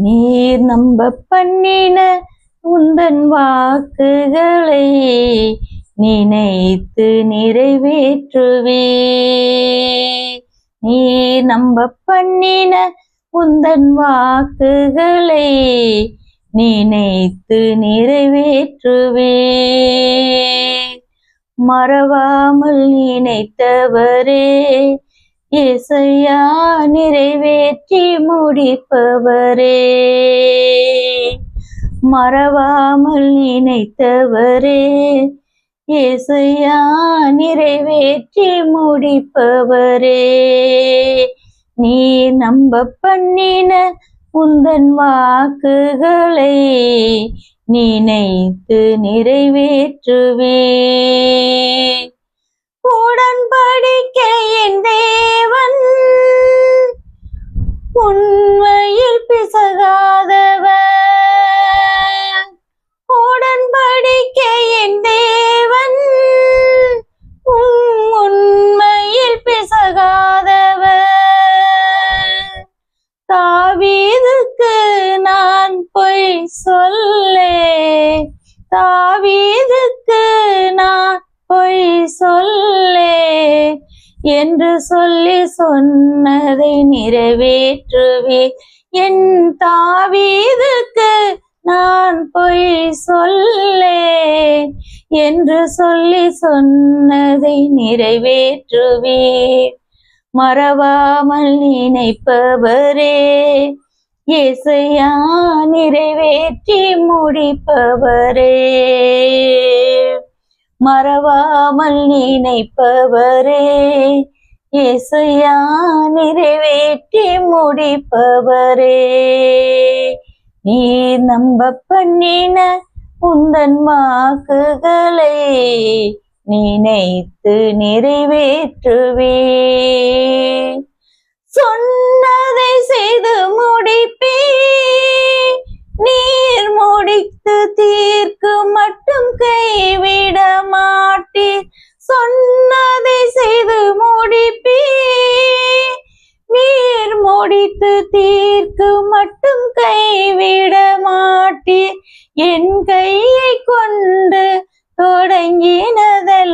நீர் நம்ப பண்ணின உந்தன் வாக்குகளை நினைத்து நிறைவேற்றுவே. நீர் நம்ப பண்ணின உந்தன் வாக்குகளை நினைத்து நிறைவேற்றுவே. மறவாமல் நினைத்தவரே இயேசையா நிறைவேற்றி முடிப்பவரே. மறவாமல் நினைத்தவரே இயேசையா நிறைவேற்றி முடிப்பவரே. நீ நம்ப பண்ணின உந்தன் வாக்குகளை நினைத்து நிறைவேற்றுவே. உடன்படிக்கையின் தேவன் உண்மையில் பிசகாதவர். உடன்படிக்கையின் தேவன் உண்மையில் பிசகாதவர். தாவீதுக்கு நான் பொய் சொல்லே, தாவீதுக்கு நான் பொய் சொல்லே என்று சொல்லி சொன்னதை நிறைவேற்றுவே. என் தாவீதுக்கு நான் பொய் சொல்லே என்று சொல்லி சொன்னதை நிறைவேற்றுவே. மறவாமல் நினைப்பவரே இயேசையா நிறைவேற்றி முடிப்பவரே. மறவாமல் நினைப்பவரே இயேசையா நிறைவேற்றி முடிப்பவரே. நீர் நம்ப பண்ணின உந்தன் வாக்குகளை நினைத்து நிறைவேற்றுவே. சொன்னதை செய்து முடிப்பே, நீர் முடித்து தீர்க்கு மட்டும் கைவிட மாட்டீர். சொன்னதை செய்து முடிப்பே, நீர் முடித்து தீர்க்கு மட்டும் கைவிட மாட்டீர். என் கையை கொண்டு தொடங்கினதெல்லாம்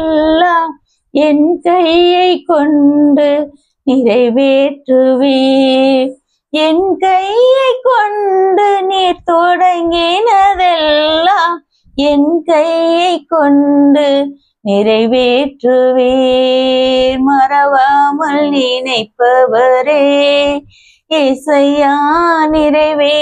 என் கையை கொண்டு நிறைவேற்றுவே. என் கையை கொண்டு நீர் தொடங்கினதெல்லாம் என் கையை கொண்டு நிறைவேற்றுவே. மறவாமல் நினைப்பவரே இயேசையா நிறைவே